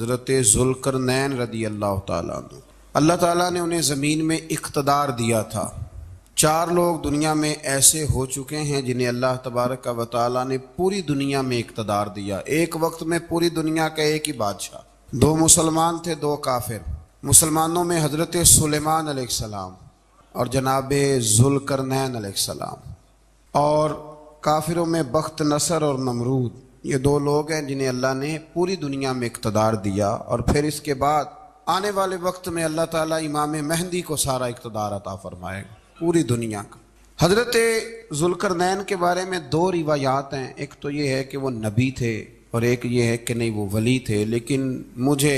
حضرت ذوالقرنین رضی اللہ تعالیٰ عنہ، اللہ تعالیٰ نے انہیں زمین میں اقتدار دیا تھا۔ 4 لوگ دنیا میں ایسے ہو چکے ہیں جنہیں اللہ تبارک و تعالیٰ نے پوری دنیا میں اقتدار دیا، ایک وقت میں پوری دنیا کا ایک ہی بادشاہ۔ 2 مسلمان تھے، 2 کافر۔ مسلمانوں میں حضرت سلیمان علیہ السلام اور جناب ذوالقرنین علیہ السلام، اور کافروں میں بخت نصر اور نمرود۔ یہ 2 لوگ ہیں جنہیں اللہ نے پوری دنیا میں اقتدار دیا، اور پھر اس کے بعد آنے والے وقت میں اللہ تعالیٰ امام مہدی کو سارا اقتدار عطا فرمائے گا پوری دنیا کا۔ حضرت ذوالقرنین کے بارے میں 2 روایات ہیں، ایک تو یہ ہے کہ وہ نبی تھے اور ایک یہ ہے کہ نہیں وہ ولی تھے، لیکن مجھے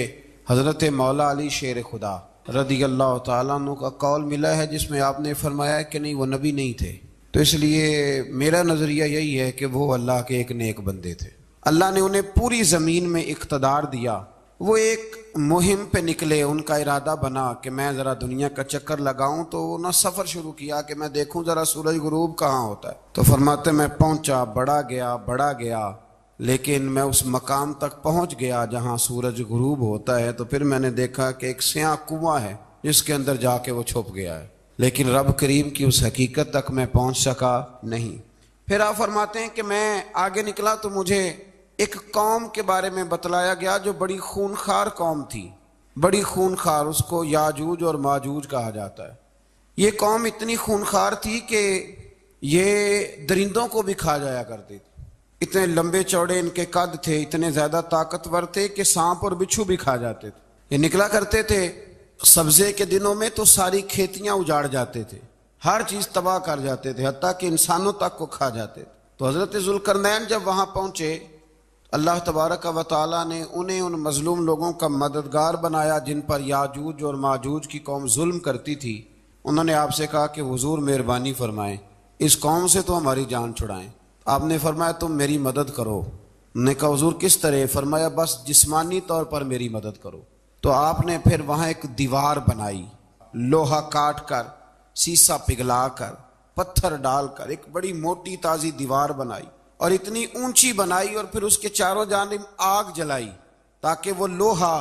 حضرت مولا علی شیر خدا رضی اللہ تعالیٰ عنہ کا قول ملا ہے جس میں آپ نے فرمایا کہ نہیں وہ نبی نہیں تھے، تو اس لیے میرا نظریہ یہی ہے کہ وہ اللہ کے ایک نیک بندے تھے۔ اللہ نے انہیں پوری زمین میں اقتدار دیا۔ وہ ایک مہم پہ نکلے، ان کا ارادہ بنا کہ میں ذرا دنیا کا چکر لگاؤں، تو انہوں نے سفر شروع کیا کہ میں دیکھوں ذرا سورج غروب کہاں ہوتا ہے۔ تو فرماتے میں پہنچا، بڑا گیا، لیکن میں اس مقام تک پہنچ گیا جہاں سورج غروب ہوتا ہے، تو پھر میں نے دیکھا کہ ایک سیاہ کنواں ہے جس کے اندر جا کے وہ چھپ گیا ہے، لیکن رب کریم کی اس حقیقت تک میں پہنچ سکا نہیں۔ پھر آپ فرماتے ہیں کہ میں آگے نکلا تو مجھے ایک قوم کے بارے میں بتلایا گیا جو بڑی خونخوار قوم تھی، بڑی خونخوار، اس کو یاجوج اور ماجوج کہا جاتا ہے۔ یہ قوم اتنی خونخوار تھی کہ یہ درندوں کو بھی کھا جایا کرتی تھی، اتنے لمبے چوڑے ان کے قد تھے، اتنے زیادہ طاقتور تھے کہ سانپ اور بچھو بھی کھا جاتے تھے۔ یہ نکلا کرتے تھے سبزے کے دنوں میں تو ساری کھیتیاں اجاڑ جاتے تھے، ہر چیز تباہ کر جاتے تھے، حتیٰ کہ انسانوں تک کو کھا جاتے تھے۔ تو حضرت ذوالقرنین جب وہاں پہنچے، اللہ تبارک و تعالیٰ نے انہیں ان مظلوم لوگوں کا مددگار بنایا جن پر یاجوج اور ماجوج کی قوم ظلم کرتی تھی۔ انہوں نے آپ سے کہا کہ حضور مہربانی فرمائیں، اس قوم سے تو ہماری جان چھڑائیں۔ آپ نے فرمایا تم میری مدد کرو۔ انہوں نے کہا حضور کس طرح؟ فرمایا بس جسمانی طور پر میری مدد کرو۔ تو آپ نے پھر وہاں ایک دیوار بنائی، لوہا کاٹ کر، سیسا پگھلا کر، پتھر ڈال کر ایک بڑی موٹی تازی دیوار بنائی، اور اتنی اونچی بنائی، اور پھر اس کے چاروں جانب آگ جلائی تاکہ وہ لوہا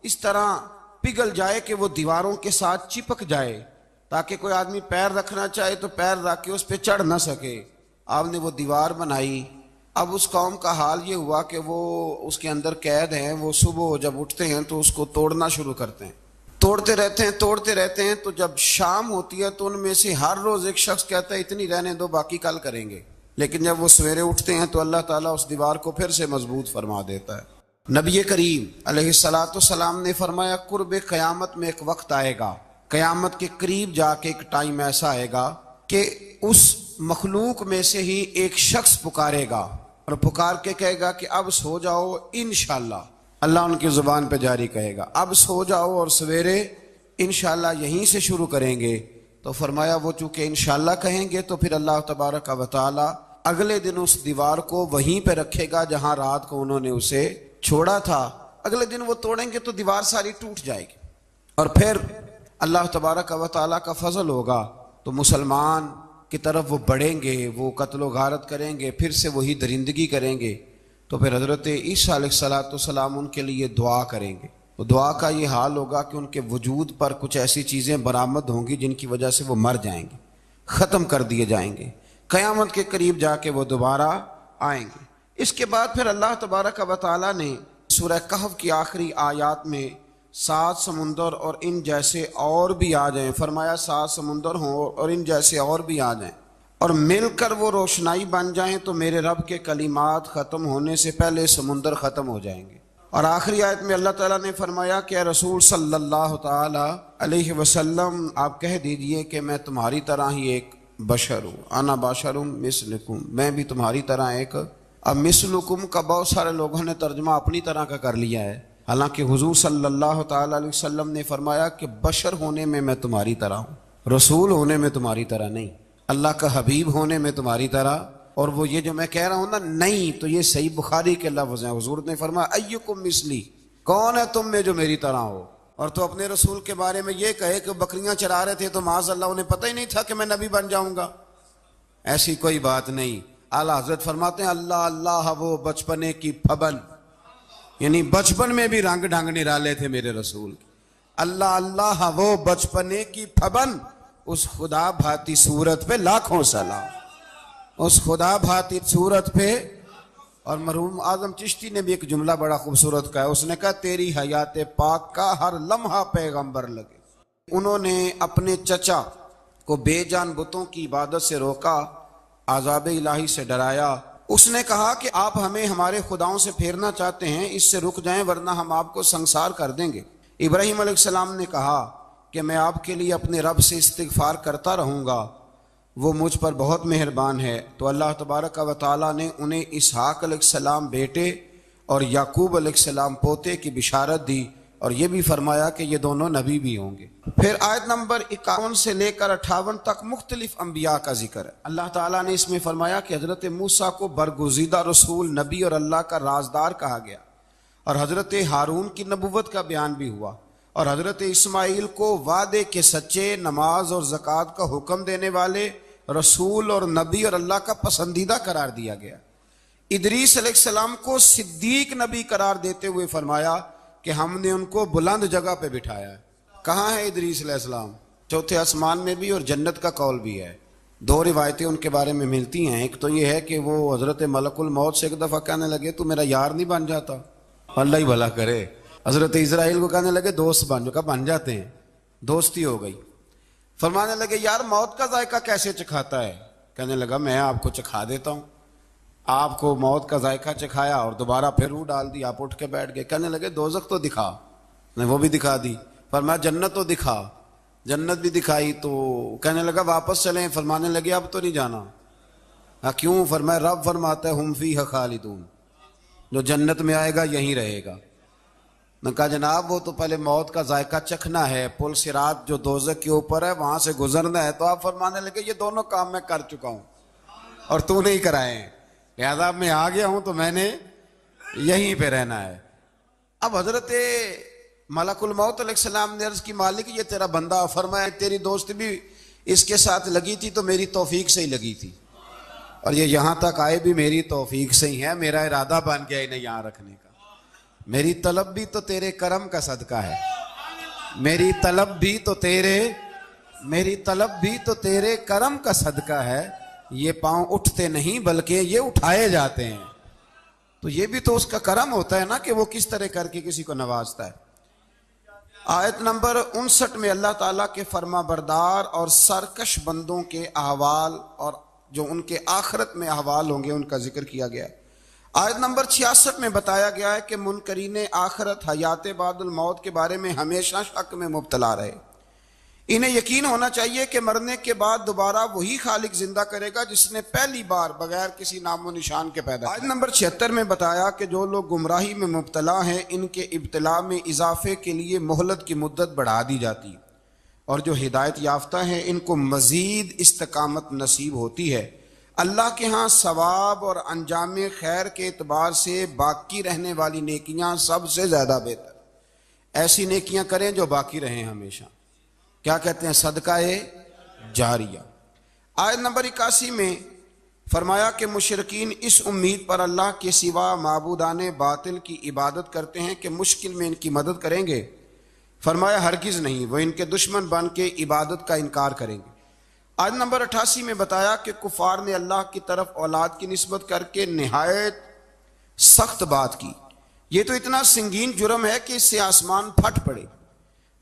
اس طرح پگھل جائے کہ وہ دیواروں کے ساتھ چپک جائے، تاکہ کوئی آدمی پیر رکھنا چاہے تو پیر رکھ کے اس پہ چڑھ نہ سکے۔ آپ نے وہ دیوار بنائی۔ اب اس قوم کا حال یہ ہوا کہ وہ اس کے اندر قید ہیں، وہ صبح جب اٹھتے ہیں تو اس کو توڑنا شروع کرتے ہیں، توڑتے رہتے ہیں، تو جب شام ہوتی ہے تو ان میں سے ہر روز ایک شخص کہتا ہے اتنی رہنے دو، باقی کل کریں گے، لیکن جب وہ سویرے اٹھتے ہیں تو اللہ تعالیٰ اس دیوار کو پھر سے مضبوط فرما دیتا ہے۔ نبی کریم علیہ السلام نے فرمایا قرب قیامت میں ایک وقت آئے گا، قیامت کے قریب جا کے ایک ٹائم ایسا آئے گا کہ اس مخلوق میں سے ہی ایک شخص پکارے گا اور پکار کے کہے گا کہ اب سو جاؤ انشاءاللہ۔ اللہ ان کی زبان پہ جاری کہے گا اب سو جاؤ اور سویرے انشاءاللہ یہیں سے شروع کریں گے۔ تو فرمایا وہ چونکہ انشاءاللہ کہیں گے تو پھر اللہ تبارک و تعالی اگلے دن اس دیوار کو وہیں پہ رکھے گا جہاں رات کو انہوں نے اسے چھوڑا تھا۔ اگلے دن وہ توڑیں گے تو دیوار ساری ٹوٹ جائے گی، اور پھر اللہ تبارک و تعالیٰ کا فضل ہوگا تو مسلمان کی طرف وہ بڑھیں گے، وہ قتل و غارت کریں گے، پھر سے وہی درندگی کریں گے۔ تو پھر حضرت عیسیٰ علیہ السلام ان کے لیے دعا کریں گے، تو دعا کا یہ حال ہوگا کہ ان کے وجود پر کچھ ایسی چیزیں برآمد ہوں گی جن کی وجہ سے وہ مر جائیں گے، ختم کر دیے جائیں گے، قیامت کے قریب جا کے وہ دوبارہ آئیں گے۔ اس کے بعد پھر اللہ تبارک و تعالیٰ نے سورہ کہف کی آخری آیات میں 7 سمندر اور ان جیسے اور بھی آ جائیں، فرمایا 7 سمندر ہوں اور ان جیسے اور بھی آ جائیں اور مل کر وہ روشنائی بن جائیں تو میرے رب کے کلمات ختم ہونے سے پہلے سمندر ختم ہو جائیں گے۔ اور آخری آیت میں اللہ تعالیٰ نے فرمایا کہ اے رسول صلی اللہ تعالی علیہ وسلم آپ کہہ دیجئے کہ میں تمہاری طرح ہی ایک بشر ہوں، انا بشر مثلکم، میں بھی تمہاری طرح ایک۔ اب مثلکم کا بہت سارے لوگوں نے ترجمہ اپنی طرح کا کر لیا ہے، حالانکہ حضور صلی اللہ تعالی علیہ وسلم نے فرمایا کہ بشر ہونے میں تمہاری طرح ہوں، رسول ہونے میں تمہاری طرح نہیں، اللہ کا حبیب ہونے میں تمہاری طرح۔ اور وہ یہ جو میں کہہ رہا ہوں نا نہیں، تو یہ صحیح بخاری کے لفظ ہیں، حضور نے فرمایا ایکم مثلی، کون ہے تم میں جو میری طرح ہو؟ اور تو اپنے رسول کے بارے میں یہ کہے کہ بکریاں چرا رہے تھے تو معاذ اللہ انہیں پتہ ہی نہیں تھا کہ میں نبی بن جاؤں گا، ایسی کوئی بات نہیں۔ اعلیٰ حضرت فرماتے ہیں اللہ اللہ وہ بچپنے کی پھبن، یعنی بچپن میں بھی رنگ ڈھنگ نرالے تھے میرے رسول کے۔ اللہ اللہ وہ بچپنے کی پھبن، اس خدا بھاتی صورت پہ لاکھوں سلام، اس خدا بھاتی صورت پہ۔ اور مرحوم اعظم چشتی نے بھی ایک جملہ بڑا خوبصورت کہا، اس نے کہا تیری حیات پاک کا ہر لمحہ پیغمبر لگے۔ انہوں نے اپنے چچا کو بے جان بتوں کی عبادت سے روکا، عذاب الہی سے ڈرایا۔ اس نے کہا کہ آپ ہمیں ہمارے خداؤں سے پھیرنا چاہتے ہیں، اس سے رک جائیں ورنہ ہم آپ کو سنسار کر دیں گے۔ ابراہیم علیہ السلام نے کہا کہ میں آپ کے لیے اپنے رب سے استغفار کرتا رہوں گا، وہ مجھ پر بہت مہربان ہے۔ تو اللہ تبارک و تعالیٰ نے انہیں اسحاق علیہ السلام بیٹے اور یعقوب علیہ السلام پوتے کی بشارت دی، اور یہ بھی فرمایا کہ یہ دونوں نبی بھی ہوں گے۔ پھر آیت نمبر 51 سے لے کر 58 تک مختلف انبیاء کا ذکر ہے۔ اللہ تعالیٰ نے اس میں فرمایا کہ حضرت موسیٰ کو برگزیدہ رسول، نبی اور اللہ کا رازدار کہا گیا، اور حضرت ہارون کی نبوت کا بیان بھی ہوا، اور حضرت اسماعیل کو وعدے کے سچے، نماز اور زکوٰۃ کا حکم دینے والے رسول اور نبی اور اللہ کا پسندیدہ قرار دیا گیا۔ ادریس علیہ السلام کو صدیق نبی قرار دیتے ہوئے فرمایا کہ ہم نے ان کو بلند جگہ پہ بٹھایا ہے۔ کہاں ہے ادریس علیہ السلام؟ چوتھے آسمان میں بھی، اور جنت کا قول بھی ہے۔ دو روایتیں ان کے بارے میں ملتی ہیں، ایک تو یہ ہے کہ وہ حضرت ملک الموت سے ایک دفعہ کہنے لگے تو میرا یار نہیں بن جاتا؟ اللہ ہی بھلا کرے۔ حضرت اسرائیل کو کہنے لگے دوست بن جو، کہا بن جاتے ہیں، دوستی ہو گئی۔ فرمانے لگے یار موت کا ذائقہ کیسے چکھاتا ہے؟ کہنے لگا میں آپ کو چکھا دیتا ہوں۔ آپ کو موت کا ذائقہ چکھایا اور دوبارہ پھر روح ڈال دی، آپ اٹھ کے بیٹھ گئے۔ کہنے لگے دوزخ تو دکھا، نے وہ بھی دکھا دی۔ فرمایا جنت تو دکھا، جنت بھی دکھائی۔ تو کہنے لگا واپس چلیں، فرمانے لگے اب تو نہیں جانا۔ کیوں؟ فرمایا رب فرماتا ہے ہم فیہا خالدون، جو جنت میں آئے گا یہیں رہے گا۔ نے کہا جناب وہ تو پہلے موت کا ذائقہ چکھنا ہے، پل صراط جو دوزخ کے اوپر ہے وہاں سے گزرنا ہے۔ تو آپ فرمانے لگے یہ دونوں کام میں کر چکا ہوں اور تو نہیں کرائے ہیں، لہذا میں آ گیا ہوں تو میں نے یہیں پہ رہنا ہے۔ اب حضرت ملک الموت علیہ السلام نے عرض کی مالک یہ تیرا بندہ، فرمایا تیری دوست بھی اس کے ساتھ لگی تھی تو میری توفیق سے ہی لگی تھی، اور یہ یہاں تک آئے بھی میری توفیق سے ہی ہے، میرا ارادہ بن گیا انہیں یہاں رکھنے کا۔ میری طلب بھی تو تیرے کرم کا صدقہ ہے، میری طلب بھی تو تیرے کرم کا صدقہ ہے۔ یہ پاؤں اٹھتے نہیں بلکہ یہ اٹھائے جاتے ہیں، تو یہ بھی تو اس کا کرم ہوتا ہے نا کہ وہ کس طرح کر کے کسی کو نوازتا ہے۔ آیت نمبر 59 میں اللہ تعالیٰ کے فرما بردار اور سرکش بندوں کے احوال اور جو ان کے آخرت میں احوال ہوں گے ان کا ذکر کیا گیا ہے۔ آیت نمبر 66 میں بتایا گیا ہے کہ منکرین آخرت حیات بعد الموت کے بارے میں ہمیشہ شک میں مبتلا رہے۔ انہیں یقین ہونا چاہیے کہ مرنے کے بعد دوبارہ وہی خالق زندہ کرے گا جس نے پہلی بار بغیر کسی نام و نشان کے پیدا کیا۔ آیت نمبر 76 میں بتایا کہ جو لوگ گمراہی میں مبتلا ہیں ان کے ابتلا میں اضافے کے لیے مہلت کی مدت بڑھا دی جاتی، اور جو ہدایت یافتہ ہیں ان کو مزید استقامت نصیب ہوتی ہے۔ اللہ کے ہاں ثواب اور انجام خیر کے اعتبار سے باقی رہنے والی نیکیاں سب سے زیادہ بہتر، ایسی نیکیاں کریں جو باقی رہیں ہمیشہ، کیا کہتے ہیں صدقہ جاریہ۔ آیت نمبر 81 میں فرمایا کہ مشرکین اس امید پر اللہ کے سوا معبودان باطل کی عبادت کرتے ہیں کہ مشکل میں ان کی مدد کریں گے۔ فرمایا ہرگز نہیں، وہ ان کے دشمن بن کے عبادت کا انکار کریں گے۔ آیت نمبر 88 میں بتایا کہ کفار نے اللہ کی طرف اولاد کی نسبت کر کے نہایت سخت بات کی۔ یہ تو اتنا سنگین جرم ہے کہ اس سے آسمان پھٹ پڑے،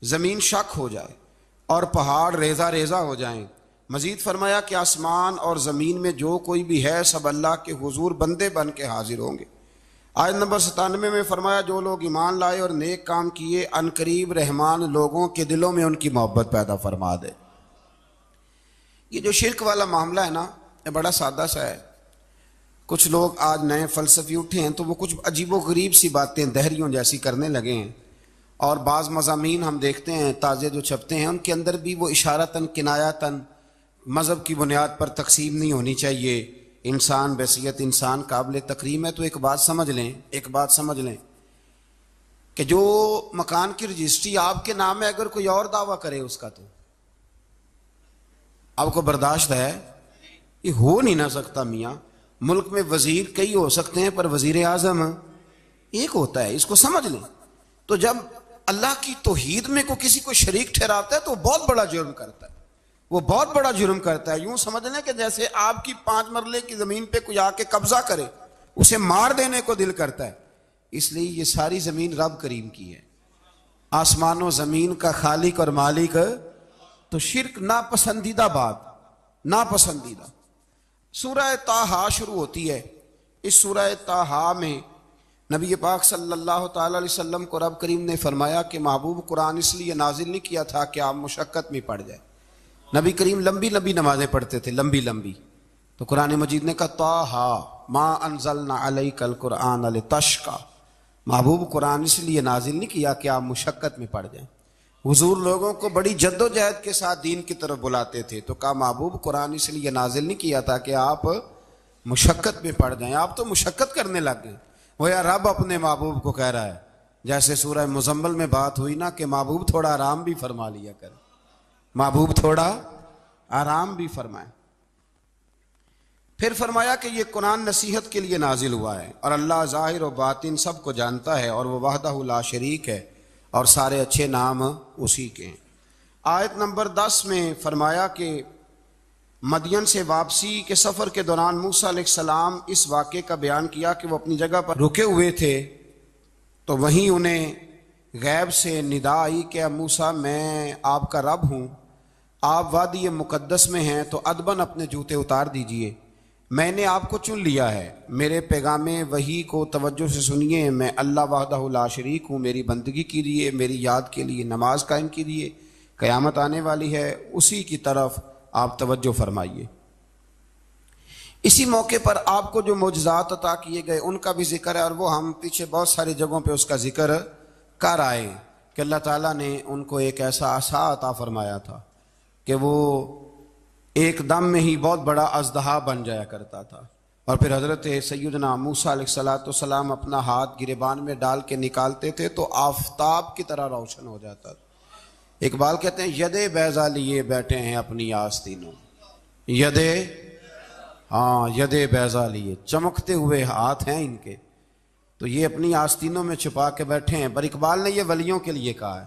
زمین شک ہو جائے اور پہاڑ ریزہ ریزہ ہو جائیں۔ مزید فرمایا کہ آسمان اور زمین میں جو کوئی بھی ہے سب اللہ کے حضور بندے بن کے حاضر ہوں گے۔ آیت نمبر 97 میں فرمایا جو لوگ ایمان لائے اور نیک کام کیے عنقریب رحمان لوگوں کے دلوں میں ان کی محبت پیدا فرما دے۔ یہ جو شرک والا معاملہ ہے نا، یہ بڑا سادہ سا ہے۔ کچھ لوگ آج نئے فلسفی اٹھے ہیں تو وہ کچھ عجیب و غریب سی باتیں دہریوں جیسی کرنے لگے ہیں، اور بعض مضامین ہم دیکھتے ہیں تازے جو چھپتے ہیں ان کے اندر بھی وہ اشارتاً کنایاتاً مذہب کی بنیاد پر تقسیم نہیں ہونی چاہیے، انسان بحیثیت انسان قابل تکریم ہے۔ تو ایک بات سمجھ لیں کہ جو مکان کی رجسٹری آپ کے نام ہے اگر کوئی اور دعویٰ کرے اس کا تو آپ کو برداشت ہے؟ یہ ہو نہیں نہ سکتا میاں۔ ملک میں وزیر کئی ہو سکتے ہیں پر وزیر اعظم ایک ہوتا ہے، اس کو سمجھ لیں۔ تو جب اللہ کی توحید میں کسی کو شریک ٹھہراتا ہے تو وہ بہت بڑا جرم کرتا ہے، وہ بہت بڑا جرم کرتا ہے۔ یوں سمجھ لیں کہ جیسے آپ کی 5 مرلے کی زمین پہ کوئی آ کے قبضہ کرے، اسے مار دینے کو دل کرتا ہے۔ اس لیے یہ ساری زمین رب کریم کی ہے، آسمان و زمین کا خالق اور مالک۔ تو شرک ناپسندیدہ بات، ناپسندیدہ۔ سورہ طٰہٰ شروع ہوتی ہے۔ اس سورہ طٰہٰ میں نبی پاک صلی اللہ تعالی علیہ وسلم کو رب کریم نے فرمایا کہ محبوب قرآن اس لیے نازل نہیں کیا تھا کہ آپ مشقت میں پڑ جائے۔ نبی کریم لمبی لمبی نمازیں پڑھتے تھے، لمبی لمبی۔ تو قرآن مجید نے کہا طٰہٰ ما انزلنا علیک القرآن لتشقیٰ، محبوب قرآن اس لیے نازل نہیں کیا کہ آپ مشقت میں پڑ جائیں۔ حضور لوگوں کو بڑی جد و جہد کے ساتھ دین کی طرف بلاتے تھے، تو کہا محبوب قرآن اس لیے نازل نہیں کیا تھا کہ آپ مشقت میں پڑ جائیں، آپ تو مشقت کرنے لگ گئے۔ وہ یا رب اپنے محبوب کو کہہ رہا ہے، جیسے سورہ مزمل میں بات ہوئی نا کہ محبوب تھوڑا آرام بھی فرما لیا کر، محبوب تھوڑا آرام بھی فرمائے۔ پھر فرمایا کہ یہ قرآن نصیحت کے لیے نازل ہوا ہے، اور اللہ ظاہر و باطن سب کو جانتا ہے، اور وہ وحدہ لا شریک ہے، اور سارے اچھے نام اسی کے ہیں۔ آیت نمبر 10 میں فرمایا کہ مدین سے واپسی کے سفر کے دوران موسیٰ علیہ السلام اس واقعے کا بیان کیا کہ وہ اپنی جگہ پر رکے ہوئے تھے، تو وہیں انہیں غیب سے ندا آئی کہ اے موسیٰ میں آپ کا رب ہوں، آپ وادی مقدس میں ہیں تو ادباً اپنے جوتے اتار دیجئے، میں نے آپ کو چن لیا ہے، میرے پیغام وحی کو توجہ سے سنیے، میں اللہ وحدہ لا شریک ہوں، میری بندگی کیجیے، میری یاد کے لیے نماز قائم کیجیے، قیامت آنے والی ہے، اسی کی طرف آپ توجہ فرمائیے۔ اسی موقع پر آپ کو جو معجزات عطا کیے گئے ان کا بھی ذکر ہے، اور وہ ہم پیچھے بہت ساری جگہوں پہ اس کا ذکر کر آئے کہ اللہ تعالیٰ نے ان کو ایک ایسا عصا عطا فرمایا تھا کہ وہ ایک دم میں ہی بہت بڑا اژدہا بن جایا کرتا تھا، اور پھر حضرت سیدنا موسیٰ علیہ السلام اپنا ہاتھ گریبان میں ڈال کے نکالتے تھے تو آفتاب کی طرح روشن ہو جاتا تھا۔ اقبال کہتے ہیں یدے بیضا لیے بیٹھے ہیں اپنی آستینوں، یدے بیضا لیے، چمکتے ہوئے ہاتھ ہیں ان کے، تو یہ اپنی آستینوں میں چھپا کے بیٹھے ہیں۔ پر اقبال نے یہ ولیوں کے لیے کہا ہے،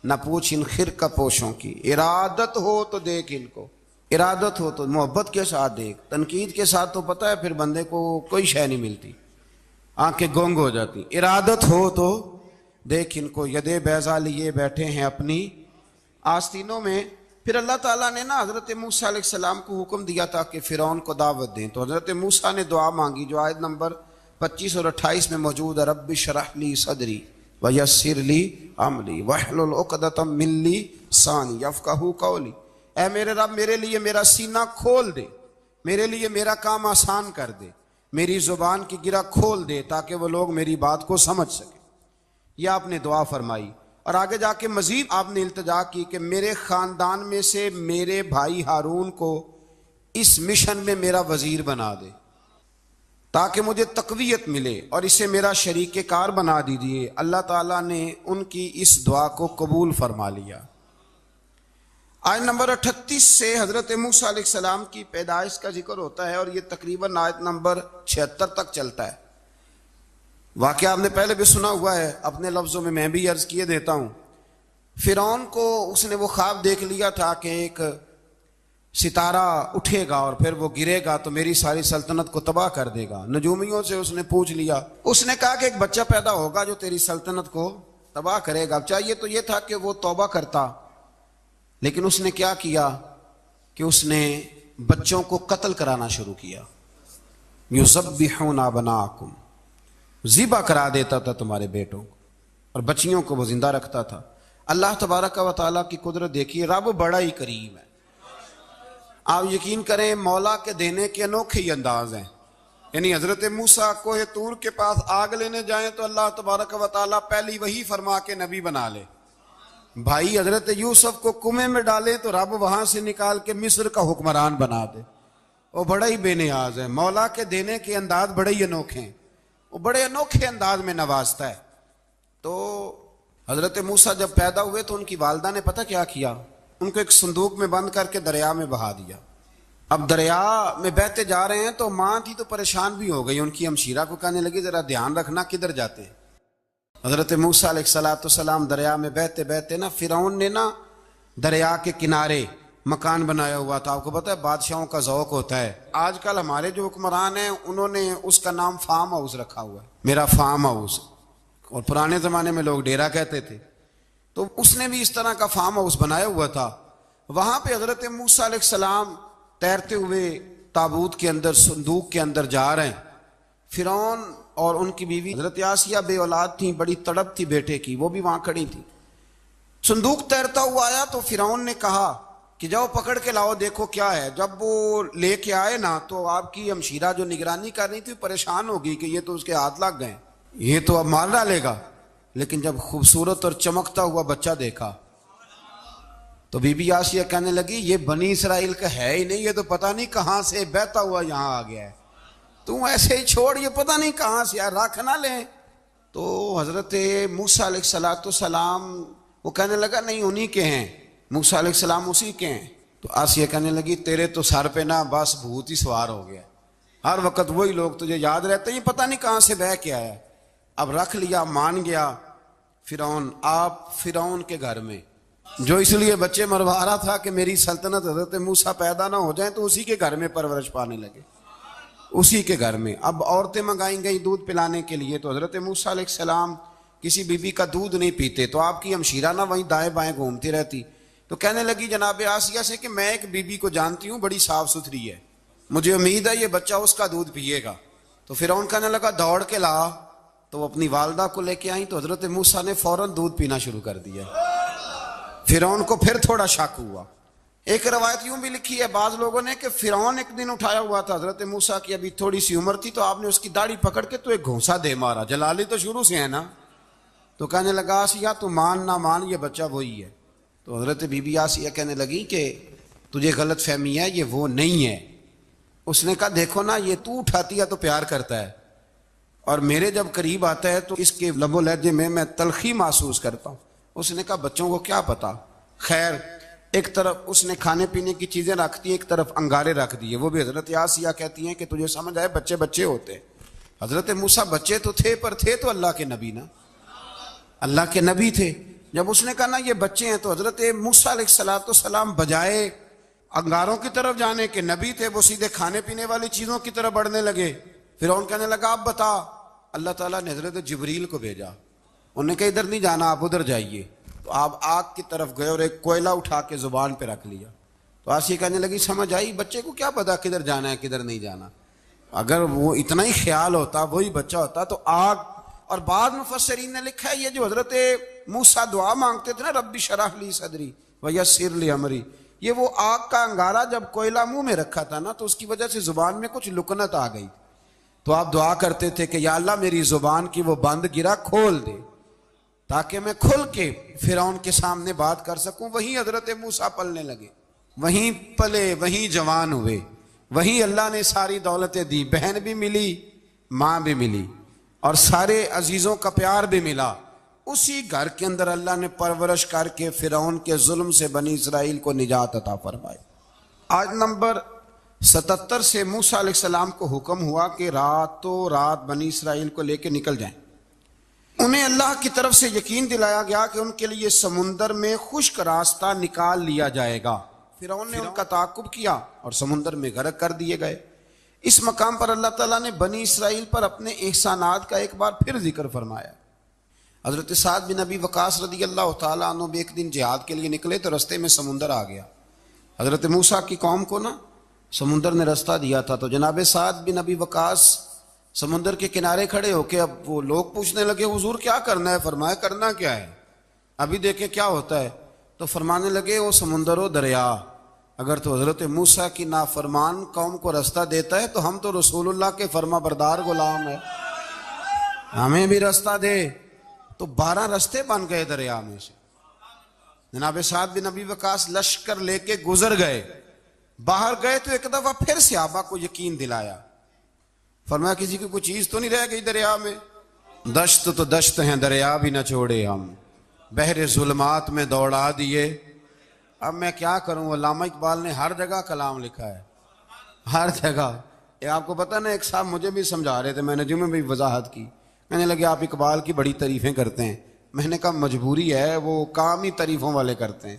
نہ پوچھ ان خرقہ پوشوں کی، ارادت ہو تو دیکھ ان کو، ارادت ہو تو محبت کے ساتھ دیکھ، تنقید کے ساتھ تو پتہ ہے پھر بندے کو کوئی شے نہیں ملتی، آنکھیں گونگ ہو جاتی۔ ارادت ہو تو دیکھ ان کو، یدے بیضا لیے بیٹھے ہیں اپنی آستینوں میں۔ پھر اللہ تعالیٰ نے نا حضرت موسیٰ علیہ السلام کو حکم دیا تھا کہ فرعون کو دعوت دیں، تو حضرت موسیٰ نے دعا مانگی جو آیت نمبر 25 اور 28 میں موجود ہے، رب اشرح لی صدری ویسر لی امری واحلل عقدۃ من لسانی یفقہوا قولی، اے میرے رب میرے لیے میرا سینہ کھول دے، میرے لیے میرا کام آسان کر دے، میری زبان کی گرہ کھول دے تاکہ وہ لوگ میری بات کو سمجھ سکیں۔ یہ آپ نے دعا فرمائی، اور آگے جا کے مزید آپ نے التجا کی کہ میرے خاندان میں سے میرے بھائی ہارون کو اس مشن میں میرا وزیر بنا دے تاکہ مجھے تقویت ملے، اور اسے میرا شریک کار بنا دیجیے۔ اللہ تعالیٰ نے ان کی اس دعا کو قبول فرما لیا۔ آیت نمبر 38 سے حضرت موسیٰ علیہ السلام کی پیدائش کا ذکر ہوتا ہے، اور یہ تقریباً آیت نمبر 76 تک چلتا ہے۔ واقعہ آپ نے پہلے بھی سنا ہوا ہے، اپنے لفظوں میں بھی عرض کیے دیتا ہوں۔ فرعون کو اس نے وہ خواب دیکھ لیا تھا کہ ایک ستارہ اٹھے گا اور پھر وہ گرے گا تو میری ساری سلطنت کو تباہ کر دے گا۔ نجومیوں سے اس نے پوچھ لیا، اس نے کہا کہ ایک بچہ پیدا ہوگا جو تیری سلطنت کو تباہ کرے گا۔ چاہیے تو یہ تھا کہ وہ توبہ کرتا، لیکن اس نے کیا کیا کہ اس نے بچوں کو قتل کرانا شروع کیا۔ یذبحون ابناءکم، ذبح کرا دیتا تھا تمہارے بیٹوں کو، اور بچیوں کو وہ زندہ رکھتا تھا۔ اللہ تبارک و تعالیٰ کی قدرت دیکھیے، رب بڑا ہی کریم ہے۔ آپ یقین کریں مولا کے دینے کے انوکھے ہی انداز ہیں۔ یعنی حضرت موسیٰ کوہ طور کے پاس آگ لینے جائیں تو اللہ تبارک و تعالیٰ پہلی وہی فرما کے نبی بنا لے۔ بھائی حضرت یوسف کو کنویں میں ڈالے تو رب وہاں سے نکال کے مصر کا حکمران بنا دے۔ وہ بڑا ہی بے نیاز ہے، مولا کے دینے کے انداز بڑے ہی انوکھے ہیں، وہ بڑے انوکھے انداز میں نوازتا ہے۔ تو حضرت موسیٰ جب پیدا ہوئے تو ان کی والدہ نے پتہ کیا کیا، ان کو ایک صندوق میں بند کر کے دریا میں بہا دیا۔ اب دریا میں بہتے جا رہے ہیں تو ماں تھی تو پریشان بھی ہو گئی، ان کی ہمشیرہ کو کہنے لگی ذرا دھیان رکھنا کدھر جاتے ہیں۔ حضرت موسیٰ علیہ السلام دریا میں بہتے بہتے نا فرعون نے نا دریا کے کنارے مکان بنایا ہوا تھا. آپ کو پتہ ہے بادشاہوں کا ذوق ہوتا ہے. آج کل ہمارے جو حکمران ہیں انہوں نے اس کا نام فارم ہاؤس رکھا ہوا ہے, میرا فارم ہاؤس, اور پرانے زمانے میں لوگ ڈیرا کہتے تھے. تو اس نے بھی اس طرح کا فارم ہاؤس بنایا ہوا تھا. وہاں پہ حضرت موسیٰ علیہ السلام تیرتے ہوئے تابوت کے اندر, صندوق کے اندر جا رہے ہیں. فرعون اور ان کی بیوی حضرت آسیہ بے اولاد تھیں, بڑی تڑپ تھی بیٹے کی, وہ بھی وہاں کھڑی تھی. صندوق تیرتا ہوا آیا تو فرعون نے کہا کہ جاؤ پکڑ کے لاؤ دیکھو کیا ہے. جب وہ لے کے آئے نا تو آپ کی ہمشیرہ جو نگرانی کر رہی تھی پریشان ہو گئی کہ یہ تو اس کے ہاتھ لگ گئے, یہ تو اب مار ڈالے گا. لیکن جب خوبصورت اور چمکتا ہوا بچہ دیکھا تو بی بی آسیہ کہنے لگی یہ بنی اسرائیل کا ہے ہی نہیں, یہ تو پتہ نہیں کہاں سے بہتا ہوا یہاں آ گیا ہے, تو ایسے ہی چھوڑ, یہ پتہ نہیں کہاں سے رکھ نہ لیں. تو حضرت موسیٰ علیہ السلام وہ کہنے لگا نہیں انہی کے ہیں, موسیٰ علیہ السلام اسی کے ہیں. تو آسیہ کہنے لگی تیرے تو سر پہ نا بس بھوت ہی سوار ہو گیا, ہر وقت وہی لوگ تجھے یاد رہتے ہیں, پتہ نہیں کہاں سے بہ کے آیا. اب رکھ لیا, مان گیا فرعون. آپ فرعون کے گھر میں جو اس لیے بچے مروا رہا تھا کہ میری سلطنت حضرت موسیٰ پیدا نہ ہو جائیں, تو اسی کے گھر میں پرورش پانے لگے, اسی کے گھر میں. اب عورتیں منگائیں گئی دودھ پلانے کے لیے, تو حضرت موسیٰ علیہ السلام کسی بی بی کا دودھ نہیں پیتے, تو آپ کی ہمشیرہ نہ وہیں دائیں بائیں گھومتی رہتی. تو کہنے لگی جناب آسیہ سے کہ میں ایک بی بی کو جانتی ہوں, بڑی صاف ستھری ہے, مجھے امید ہے یہ بچہ اس کا دودھ پیے گا. تو فرعون کہنے لگا دوڑ کے لا. تو وہ اپنی والدہ کو لے کے آئیں تو حضرت موسیٰ نے فوراً دودھ پینا شروع کر دیا. فرعون کو پھر تھوڑا شک ہوا. ایک روایت یوں بھی لکھی ہے بعض لوگوں نے کہ فرعون ایک دن اٹھایا ہوا تھا حضرت موسیٰ کی, ابھی تھوڑی سی عمر تھی, تو آپ نے اس کی داڑھی پکڑ کے تو ایک گھونسا دے مارا. جلالی تو شروع سے ہے نا. تو کہنے لگا آسیہ تو مان نہ مان, یہ بچہ وہی ہے. تو حضرت بی بی آسیہ کہنے لگی کہ تجھے غلط فہمی ہے, یہ وہ نہیں ہے. اس نے کہا دیکھو نا, یہ تو اٹھاتی ہے تو پیار کرتا ہے, اور میرے جب قریب آتا ہے تو اس کے لب و لہجے میں تلخی محسوس کرتا ہوں. اس نے کہا بچوں کو کیا پتا. خیر ایک طرف اس نے کھانے پینے کی چیزیں رکھ دی, ایک طرف انگارے رکھ دیے. وہ بھی حضرت آسیہ کہتی ہیں کہ تجھے سمجھ آئے بچے بچے ہوتے ہیں. حضرت موسیٰ بچے تو تھے, پر تھے تو اللہ کے نبی نا, اللہ کے نبی تھے. جب اس نے کہا نا یہ بچے ہیں, تو حضرت موسیٰ علیہ السلام بجائے انگاروں کی طرف جانے کے نبی تھے, وہ سیدھے کھانے پینے والی چیزوں کی طرف بڑھنے لگے. فرعون کہنے لگا آپ بتا. اللہ تعالیٰ نے حضرت جبریل کو بھیجا, انہوں نے کہا ادھر نہیں جانا, آپ ادھر جائیے. تو آپ آگ کی طرف گئے اور ایک کوئلہ اٹھا کے زبان پہ رکھ لیا. تو آسیہ کہنے لگی سمجھ آئی, بچے کو کیا پتا کدھر جانا ہے کدھر نہیں جانا. اگر وہ اتنا ہی خیال ہوتا, وہی بچہ ہوتا تو آگ. اور بعض مفسرین نے لکھا ہے یہ جو حضرت موسیٰ دعا مانگتے تھے نا رب اشرح لی صدری ویسر لی امری, یہ وہ آگ کا انگارہ جب کوئلہ منہ میں رکھا تھا نا, تو اس کی وجہ سے زبان میں کچھ لکنت آ گئی. تو آپ دعا کرتے تھے کہ یا اللہ میری زبان کی وہ بند گرا کھول دے, تاکہ میں کھل کے فرعون کے سامنے بات کر سکوں. وہیں حضرت موسیٰ پلنے لگے, وہیں پلے, وہیں جوان ہوئے, وہیں اللہ نے ساری دولتیں دی. بہن بھی ملی, ماں بھی ملی, اور سارے عزیزوں کا پیار بھی ملا. اسی گھر کے اندر اللہ نے پرورش کر کے فرعون کے ظلم سے بنی اسرائیل کو نجات عطا فرمائی. آج نمبر 77 سے موسیٰ علیہ السلام کو حکم ہوا کہ راتوں رات بنی اسرائیل کو لے کے نکل جائیں. انہیں اللہ کی طرف سے یقین دلایا گیا کہ ان کے لیے سمندر میں خشک راستہ نکال لیا جائے گا. فرعون نے ان کا تعاقب کیا اور سمندر میں غرق کر دیے گئے. اس مقام پر اللہ تعالیٰ نے بنی اسرائیل پر اپنے احسانات کا ایک بار پھر ذکر فرمایا. حضرت سعد بن ابی وقاص رضی اللہ تعالیٰ عنہ بھی ایک دن جہاد کے لیے نکلے تو رستے میں سمندر آ گیا. حضرت موسیٰ کی قوم کو نا سمندر نے رستہ دیا تھا. تو جناب سعد بن ابی وقاص سمندر کے کنارے کھڑے ہو کے, اب وہ لوگ پوچھنے لگے حضور کیا کرنا ہے. فرمایا کرنا کیا ہے, ابھی دیکھیں کیا ہوتا ہے. تو فرمانے لگے وہ سمندر و دریا اگر تو حضرت موسیٰ کی نافرمان قوم کو رستہ دیتا ہے تو ہم تو رسول اللہ کے فرما بردار غلام ہیں, ہمیں بھی رستہ دے. تو 12 رستے بن گئے دریا میں سے. جناب سعد بن ابی وقاص لشکر لے کے گزر گئے, باہر گئے تو ایک دفعہ پھر صحابہ کو یقین دلایا. فرمایا کسی کی کوئی چیز تو نہیں رہ گئی دریا میں. دشت تو دشت ہیں دریا بھی نہ چھوڑے ہم, بحر ظلمات میں دوڑا دیے. اب میں کیا کروں, علامہ اقبال نے ہر جگہ کلام لکھا ہے, ہر جگہ. آپ کو پتہ نا ایک صاحب مجھے بھی سمجھا رہے تھے, میں نے جمعے میں بھی وضاحت کی, کہنے لگے آپ اقبال کی بڑی تعریفیں کرتے ہیں. میں نے کہا مجبوری ہے، وہ کام ہی تعریفوں والے کرتے ہیں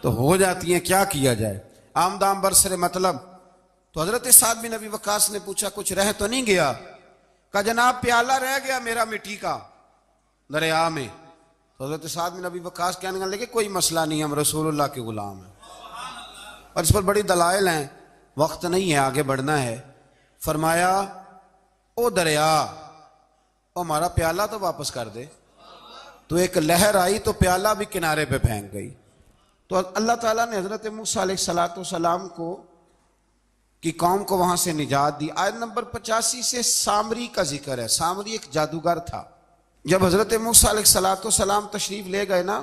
تو ہو جاتی ہیں، کیا کیا جائے. آمدام برسر مطلب. تو حضرت سعد بن ابی وقاص نے پوچھا کچھ رہ تو نہیں گیا؟ کہا جناب پیالہ رہ گیا میرا مٹی کا دریا میں. تو حضرت سعد بن ابی وقاص کہنے لگے کوئی مسئلہ نہیں، ہم رسول اللہ کے غلام ہیں. اور اس پر بڑی دلائل ہیں، وقت نہیں ہے آگے بڑھنا ہے. فرمایا او دریا، او ہمارا پیالہ تو واپس کر دے. تو ایک لہر آئی تو پیالہ بھی کنارے پہ پھینک گئی. تو اللہ تعالیٰ نے حضرت موسیٰ علیہ السلام کو کی قوم کو وہاں سے نجات دی. آیت نمبر 85 سے سامری کا ذکر ہے. سامری ایک جادوگر تھا. جب حضرت موسیٰ علیہ السلام تشریف لے گئے نا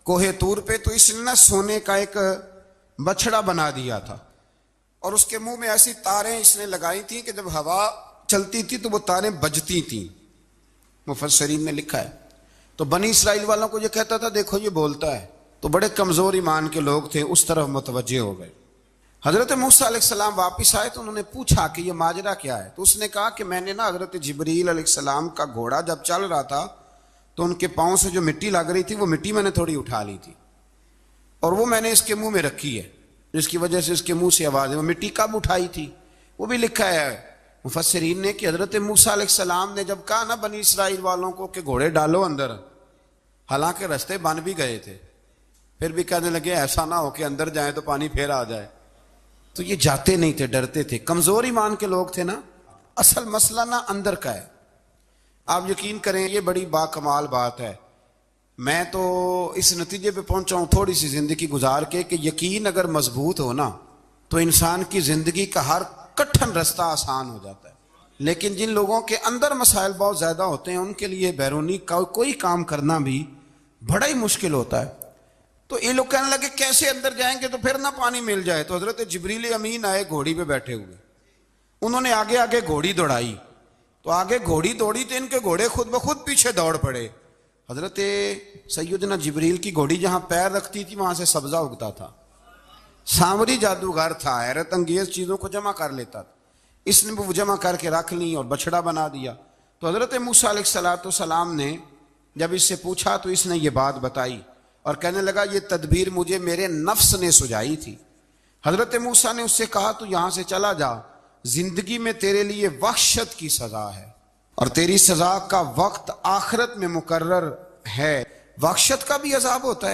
کوہ طور پہ، تو اس نے نا سونے کا ایک بچڑا بنا دیا تھا، اور اس کے منہ میں ایسی تاریں اس نے لگائی تھیں کہ جب ہوا چلتی تھی تو وہ تاریں بجتی تھیں. مفسرین نے لکھا ہے. تو بنی اسرائیل والوں کو یہ کہتا تھا دیکھو یہ بولتا ہے. تو بڑے کمزور ایمان کے لوگ تھے، اس طرف متوجہ ہو گئے. حضرت موسیٰ علیہ السلام واپس آئے تو انہوں نے پوچھا کہ یہ ماجرا کیا ہے. تو اس نے کہا کہ میں نے نا حضرت جبریل علیہ السلام کا گھوڑا جب چل رہا تھا تو ان کے پاؤں سے جو مٹی لگ رہی تھی وہ مٹی میں نے تھوڑی اٹھا لی تھی، اور وہ میں نے اس کے منہ میں رکھی ہے، جس کی وجہ سے اس کے منہ سے آواز ہے. وہ مٹی کب اٹھائی تھی وہ بھی لکھا ہے مفسرین نے کہ حضرت موسیٰ علیہ السلام نے جب کہا نا بنی اسرائیل والوں کو کہ گھوڑے ڈالو اندر، حالانکہ رستے بن بھی گئے تھے، پھر بھی کہنے لگے ایسا نہ ہو کہ اندر جائیں تو پانی پھر آ جائے. تو یہ جاتے نہیں تھے، ڈرتے تھے، کمزور ایمان کے لوگ تھے نا. اصل مسئلہ نا اندر کا ہے. آپ یقین کریں یہ بڑی با کمال بات ہے. میں تو اس نتیجے پہ پہنچا ہوں تھوڑی سی زندگی گزار کے کہ یقین اگر مضبوط ہو نا تو انسان کی زندگی کا ہر کٹھن رستہ آسان ہو جاتا ہے. لیکن جن لوگوں کے اندر مسائل بہت زیادہ ہوتے ہیں ان کے لیے بیرونی کوئی کام کرنا بھی بڑا ہی مشکل ہوتا ہے. تو یہ لوگ کہنے لگے کیسے اندر جائیں گے تو پھر نہ پانی مل جائے. تو حضرت جبریل امین آئے گھوڑی پہ بیٹھے ہوئے، انہوں نے آگے آگے گھوڑی دوڑائی. تو آگے گھوڑی دوڑی تو ان کے گھوڑے خود بخود پیچھے دوڑ پڑے. حضرت سیدنا جبریل کی گھوڑی جہاں پیر رکھتی تھی وہاں سے سبزہ اگتا تھا. سامری جادوگر تھا، حیرت انگیز چیزوں کو جمع کر لیتا تھا. اس نے وہ جمع کر کے رکھ لی اور بچڑا بنا دیا. تو حضرت موسیٰ علیہ السلام نے جب اس سے پوچھا تو اس نے یہ بات بتائی اور کہنے لگا یہ تدبیر مجھے میرے نفس نے سجائی تھی. حضرت موسیٰ نے اس سے کہا تو یہاں سے چلا جا، زندگی میں تیرے لیے وحشت کی سزا ہے اور تیری سزا کا وقت آخرت میں مقرر ہے. وحشت کا بھی عذاب ہوتا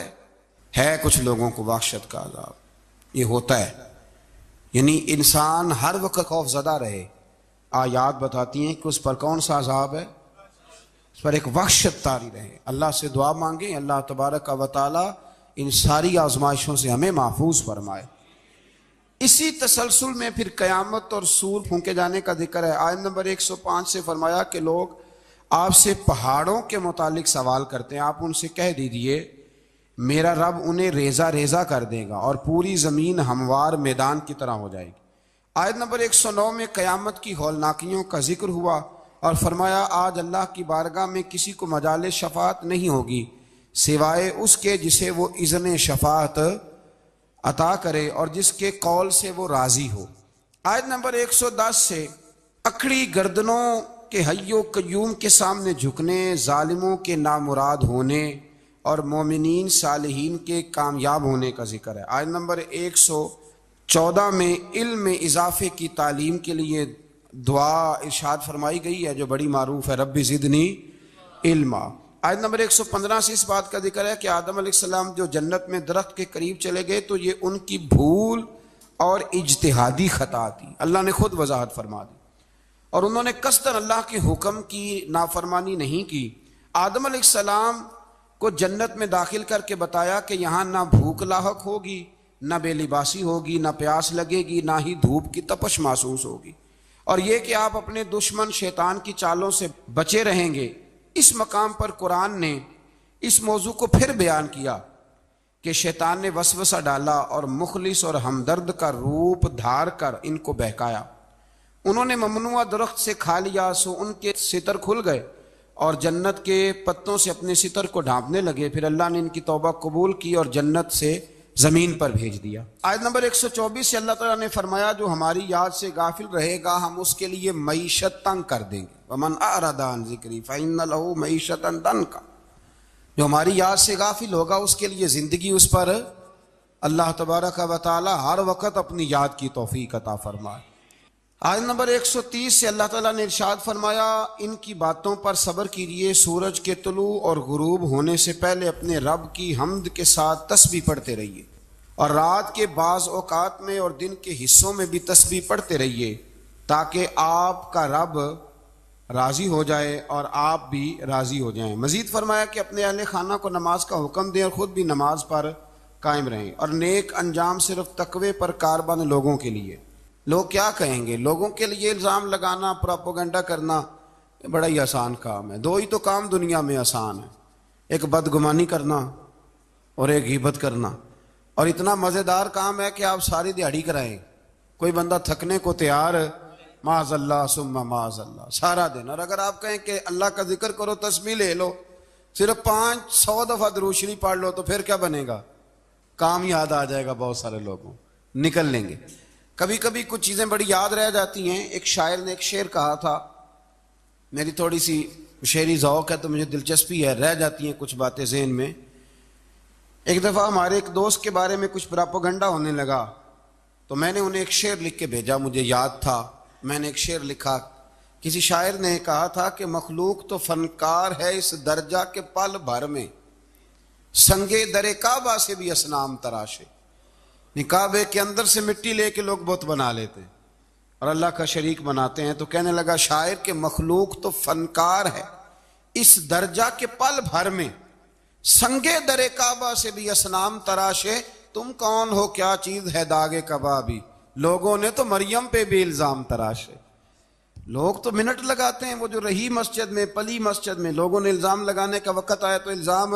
ہے کچھ لوگوں کو وحشت کا عذاب یہ ہوتا ہے، یعنی انسان ہر وقت خوف زدہ رہے. آیات بتاتی ہیں کہ اس پر کون سا عذاب ہے، اس پر ایک وحشت طاری رہے. اللہ سے دعا مانگیں اللہ تبارک و تعالی ان ساری آزمائشوں سے ہمیں محفوظ فرمائے. اسی تسلسل میں پھر قیامت اور سور پھونکے جانے کا ذکر ہے. آیت نمبر 105 سے فرمایا کہ لوگ آپ سے پہاڑوں کے متعلق سوال کرتے ہیں، آپ ان سے کہہ دیجئے میرا رب انہیں ریزہ ریزہ کر دے گا اور پوری زمین ہموار میدان کی طرح ہو جائے گی. آیت نمبر 109 میں قیامت کی ہولناکیوں کا ذکر ہوا اور فرمایا آج اللہ کی بارگاہ میں کسی کو مجال شفاعت نہیں ہوگی سوائے اس کے جسے وہ اذن شفاعت عطا کرے اور جس کے قول سے وہ راضی ہو. آیت نمبر 110 سے اکڑی گردنوں کے حی و قیوم کے سامنے جھکنے، ظالموں کے نامراد ہونے اور مومنین صالحین کے کامیاب ہونے کا ذکر ہے. آیت نمبر 114 میں علم میں اضافے کی تعلیم کے لیے دعا ارشاد فرمائی گئی ہے جو بڑی معروف ہے، رب زدنی علما. آیت نمبر 115 سے اس بات کا ذکر ہے کہ آدم علیہ السلام جو جنت میں درخت کے قریب چلے گئے تو یہ ان کی بھول اور اجتہادی خطا تھی. اللہ نے خود وضاحت فرما دی اور انہوں نے قصداً اللہ کے حکم کی نافرمانی نہیں کی. آدم علیہ السلام کو جنت میں داخل کر کے بتایا کہ یہاں نہ بھوک لاحق ہوگی، نہ بے لباسی ہوگی، نہ پیاس لگے گی، نہ ہی دھوپ کی تپش محسوس ہوگی، اور یہ کہ آپ اپنے دشمن شیطان کی چالوں سے بچے رہیں گے. اس مقام پر قرآن نے اس موضوع کو پھر بیان کیا کہ شیطان نے وسوسہ ڈالا اور مخلص اور ہمدرد کا روپ دھار کر ان کو بہکایا. انہوں نے ممنوع درخت سے کھا لیا سو ان کے ستر کھل گئے اور جنت کے پتوں سے اپنے ستر کو ڈھانپنے لگے. پھر اللہ نے ان کی توبہ قبول کی اور جنت سے زمین پر بھیج دیا. آیت نمبر 124 سے اللہ تعالیٰ نے فرمایا جو ہماری یاد سے غافل رہے گا ہم اس کے لیے معیشت تنگ کر دیں گے. ومن اعرض عن ذکری فإن له معیشۃ ضنکا، جو ہماری یاد سے غافل ہوگا اس کے لیے زندگی اس پر اللہ تبارک و تعالی ہر وقت اپنی یاد کی توفیق عطا فرمائے۔ آیت نمبر 130 سے اللہ تعالیٰ نے ارشاد فرمایا ان کی باتوں پر صبر کیجیے، سورج کے طلوع اور غروب ہونے سے پہلے اپنے رب کی حمد کے ساتھ تسبیح پڑھتے رہیے، اور رات کے بعض اوقات میں اور دن کے حصوں میں بھی تسبیح پڑھتے رہیے، تاکہ آپ کا رب راضی ہو جائے اور آپ بھی راضی ہو جائیں۔ مزید فرمایا کہ اپنے اہل خانہ کو نماز کا حکم دیں اور خود بھی نماز پر قائم رہیں، اور نیک انجام صرف تقوی پر کاربن لوگوں کے لیے۔ لوگ کیا کہیں گے؟ لوگوں کے لیے الزام لگانا، پروپیگنڈا کرنا بڑا ہی آسان کام ہے۔ دو ہی تو کام دنیا میں آسان ہے، ایک بدگمانی کرنا اور ایک غیبت کرنا، اور اتنا مزیدار کام ہے کہ آپ ساری دیہڑی کرائیں، کوئی بندہ تھکنے کو تیار معاذ اللہ ثم معاذ اللہ سارا دن۔ اور اگر آپ کہیں کہ اللہ کا ذکر کرو، تسبیح لے لو، صرف 500 دفعہ درود شریف پڑھ لو، تو پھر کیا بنے گا؟ کام یاد آ جائے گا، بہت سارے لوگوں نکل لیں گے۔ کبھی کبھی کچھ چیزیں بڑی یاد رہ جاتی ہیں۔ ایک شاعر نے ایک شعر کہا تھا، میری تھوڑی سی شعری ذوق ہے تو مجھے دلچسپی ہے، رہ جاتی ہیں کچھ باتیں ذہن میں۔ ایک دفعہ ہمارے ایک دوست کے بارے میں کچھ پراپیگنڈا ہونے لگا، تو میں نے انہیں ایک شعر لکھ کے بھیجا، مجھے یاد تھا، میں نے ایک شعر لکھا۔ کسی شاعر نے کہا تھا کہ مخلوق تو فنکار ہے اس درجہ کے پل بھر میں، سنگے در کعبہ سے بھی اصنام تراشے۔ کعبے کے اندر سے مٹی لے کے لوگ بت بنا لیتے اور اللہ کا شریک بناتے ہیں۔ تو کہنے لگا شاعر کہ مخلوق تو فنکار ہے اس درجہ کے پل بھر میں، سنگے در کعبہ سے بھی اصنام تراشے، تم کون ہو کیا چیز ہے داغ کبابی، لوگوں نے تو مریم پہ بھی الزام تراشے۔ لوگ تو منٹ لگاتے ہیں، وہ جو رہی مسجد میں، پلی مسجد میں، لوگوں نے الزام لگانے کا وقت آیا تو الزام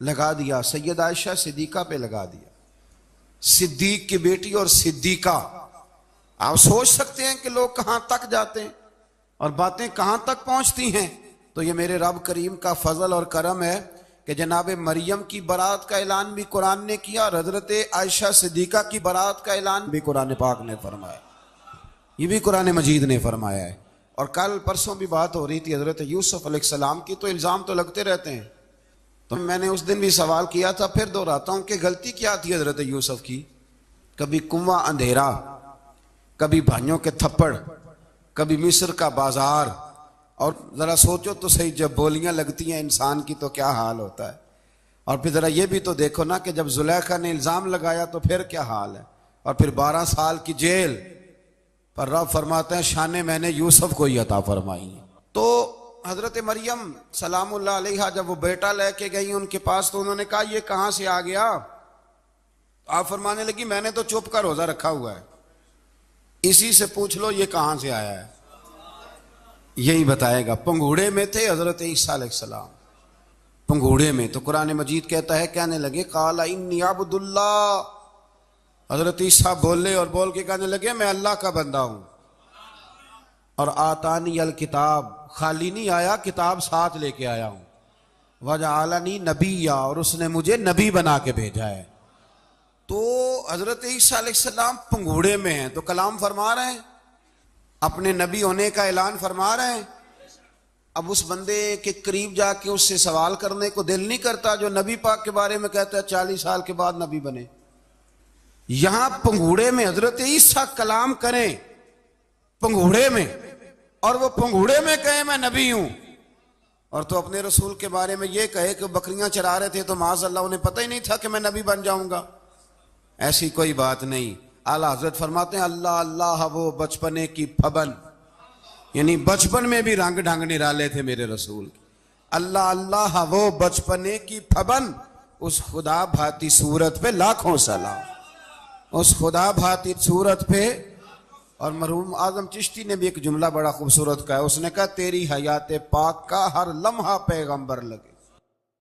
لگا دیا، سید عائشہ صدیقہ پہ لگا دیا، صدیق کی بیٹی اور صدیقہ۔ آپ سوچ سکتے ہیں کہ لوگ کہاں تک جاتے ہیں اور باتیں کہاں تک پہنچتی ہیں۔ تو یہ میرے رب کریم کا فضل اور کرم ہے کہ جناب مریم کی برات کا اعلان بھی قرآن نے کیا، اور حضرت عائشہ صدیقہ کی برات کا اعلان بھی قرآن پاک نے فرمایا، یہ بھی قرآن مجید نے فرمایا ہے۔ اور کل پرسوں بھی بات ہو رہی تھی حضرت یوسف علیہ السلام کی، تو الزام تو لگتے رہتے ہیں۔ تو میں نے اس دن بھی سوال کیا تھا، پھر دہراتا ہوں کہ غلطی کیا تھی حضرت یوسف کی؟ کبھی کنواں اندھیرا، کبھی بھائیوں کے تھپڑ، کبھی مصر کا بازار، اور ذرا سوچو تو صحیح، جب بولیاں لگتی ہیں انسان کی تو کیا حال ہوتا ہے۔ اور پھر ذرا یہ بھی تو دیکھو نا کہ جب زلیخا نے الزام لگایا تو پھر کیا حال ہے، اور پھر 12 سال کی جیل پر رب فرماتے ہیں شانیں میں نے یوسف کو ہی عطا فرمائی۔ تو حضرت مریم سلام اللہ علیہا جب وہ بیٹا لے کے گئی ان کے پاس، تو انہوں نے کہا یہ کہاں سے آ گیا؟ آپ فرمانے لگی میں نے تو چپ کر روزہ رکھا ہوا ہے، اسی سے پوچھ لو یہ کہاں سے آیا ہے، یہی بتائے گا۔ پنگوڑے میں تھے حضرت عیسیٰ علیہ السلام، پنگوڑے میں۔ تو قرآن مجید کہتا ہے کہنے لگے قال انی عبد اللہ، حضرت عیسیٰ بولے اور بول کے کہنے لگے میں اللہ کا بندہ ہوں، اور آتانی الکتاب، خالی نہیں آیا، کتاب ساتھ لے کے آیا ہوں، وجعلنی نبیا، اور اس نے مجھے نبی بنا کے بھیجا ہے۔ تو حضرت عیسیٰ علیہ السلام پنگوڑے میں ہیں تو کلام فرما رہے ہیں، اپنے نبی ہونے کا اعلان فرما رہے ہیں۔ اب اس بندے کے قریب جا کے اس سے سوال کرنے کو دل نہیں کرتا جو نبی پاک کے بارے میں کہتا ہے 40 سال کے بعد نبی بنے۔ یہاں پنگوڑے میں حضرت عیسیٰ کلام کریں، پنگوڑے میں، اور وہ پنگوڑے میں کہے میں نبی ہوں، اور تو اپنے رسول کے بارے میں یہ کہے کہ بکریاں چرا رہے تھے تو معاذ اللہ انہیں پتہ ہی نہیں تھا کہ میں نبی بن جاؤں گا۔ ایسی کوئی بات نہیں۔ اعلیٰ حضرت فرماتے ہیں اللہ اللہ وہ بچپنے کی پھبن، یعنی بچپن میں بھی رنگ ڈھنگ نرالے تھے میرے رسول۔ اللہ اللہ وہ بچپنے کی پھبن، اس خدا بھاتی صورت پہ لاکھوں سلام، اس خدا بھاتی صورت پہ۔ اور مرحوم اعظم چشتی نے بھی ایک جملہ بڑا خوبصورت کہا ہے، اس نے کہا تیری حیات پاک کا ہر لمحہ پیغمبر لگے۔